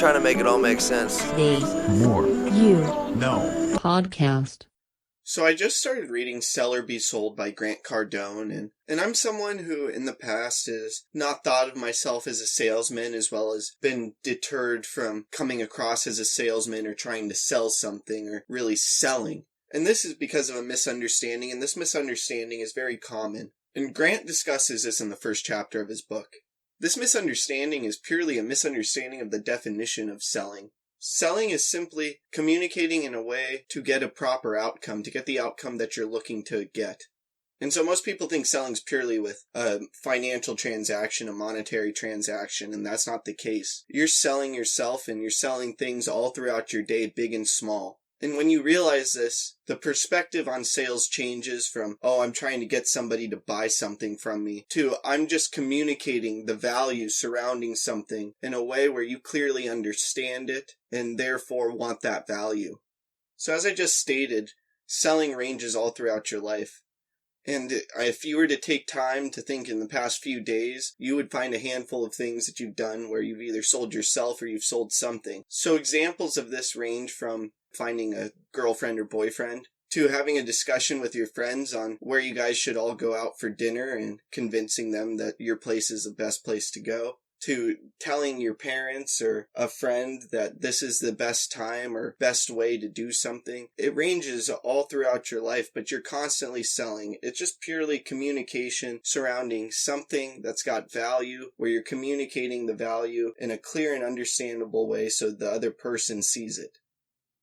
trying to make it all make sense. The More You No Podcast. So I just started reading Sell or Be Sold by Grant Cardone, and I'm someone who in the past has not thought of myself as a salesman, as well as been deterred from coming across as a salesman or trying to sell something or really selling. And this is because of a misunderstanding, and this misunderstanding is very common. And Grant discusses this in the first chapter of his book. This misunderstanding is purely a misunderstanding of the definition of selling. Selling is simply communicating in a way to get a proper outcome, to get the outcome that you're looking to get. And so most people think selling is purely with a financial transaction, a monetary transaction, and that's not the case. You're selling yourself and you're selling things all throughout your day, big and small. And when you realize this, the perspective on sales changes from, oh, I'm trying to get somebody to buy something from me, to I'm just communicating the value surrounding something in a way where you clearly understand it and therefore want that value. So as I just stated, selling ranges all throughout your life. And if you were to take time to think in the past few days, you would find a handful of things that you've done where you've either sold yourself or you've sold something. So examples of this range from finding a girlfriend or boyfriend to having a discussion with your friends on where you guys should all go out for dinner and convincing them that your place is the best place to go, to telling your parents or a friend that this is the best time or best way to do something. It ranges all throughout your life, but you're constantly selling. It's just purely communication surrounding something that's got value, where you're communicating the value in a clear and understandable way so the other person sees it.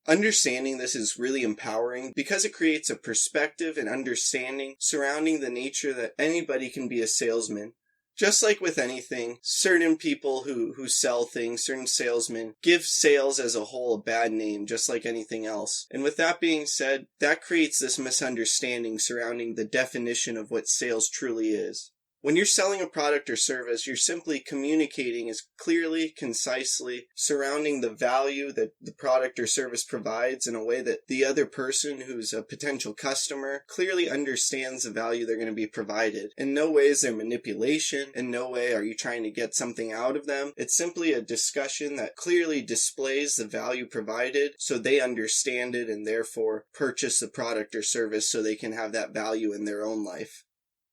Understanding this is really empowering because it creates a perspective and understanding surrounding the nature that anybody can be a salesman. Just like with anything, certain people who sell things, certain salesmen, give sales as a whole a bad name, just like anything else. And with that being said, that creates this misunderstanding surrounding the definition of what sales truly is. When you're selling a product or service, you're simply communicating as clearly, concisely, surrounding the value that the product or service provides in a way that the other person who's a potential customer clearly understands the value they're going to be provided. In no way is there manipulation. In no way are you trying to get something out of them. It's simply a discussion that clearly displays the value provided so they understand it and therefore purchase the product or service so they can have that value in their own life.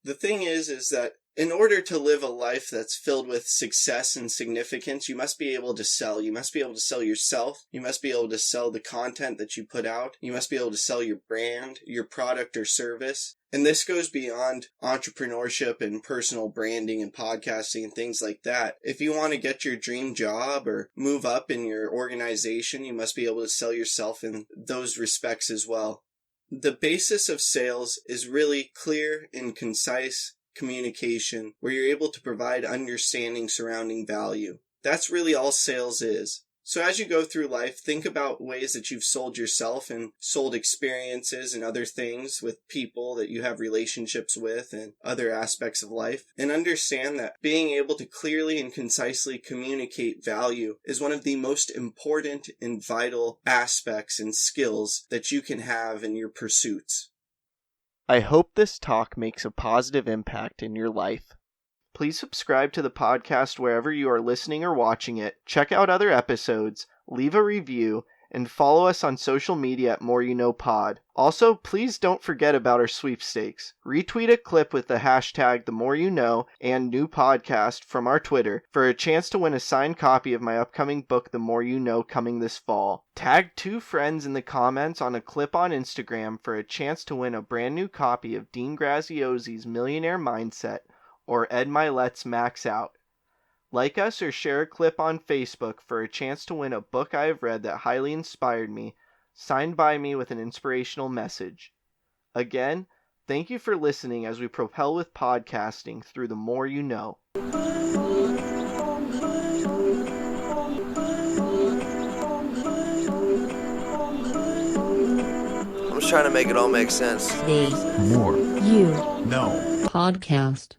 The thing is that in order to live a life that's filled with success and significance, you must be able to sell. You must be able to sell yourself. You must be able to sell the content that you put out. You must be able to sell your brand, your product or service. And this goes beyond entrepreneurship and personal branding and podcasting and things like that. If you want to get your dream job or move up in your organization, you must be able to sell yourself in those respects as well. The basis of sales is really clear and concise communication where you're able to provide understanding surrounding value. That's really all sales is. So as you go through life, think about ways that you've sold yourself and sold experiences and other things with people that you have relationships with and other aspects of life. And understand that being able to clearly and concisely communicate value is one of the most important and vital aspects and skills that you can have in your pursuits. I hope this talk makes a positive impact in your life. Please subscribe to the podcast wherever you are listening or watching it, check out other episodes, leave a review, and follow us on social media at More You Know Pod. Also, please don't forget about our sweepstakes. Retweet a clip with the hashtag #TheMoreYouKnow and new podcast from our Twitter for a chance to win a signed copy of my upcoming book, The More You Know, coming this fall. Tag 2 friends in the comments on a clip on Instagram for a chance to win a brand new copy of Dean Graziosi's Millionaire Mindset or Ed Milet's Max Out. Like us or share a clip on Facebook for a chance to win a book I have read that highly inspired me, signed by me with an inspirational message. Again, thank you for listening as we propel with podcasting through the more you know. I'm just trying to make it all make sense. The More You No Podcast.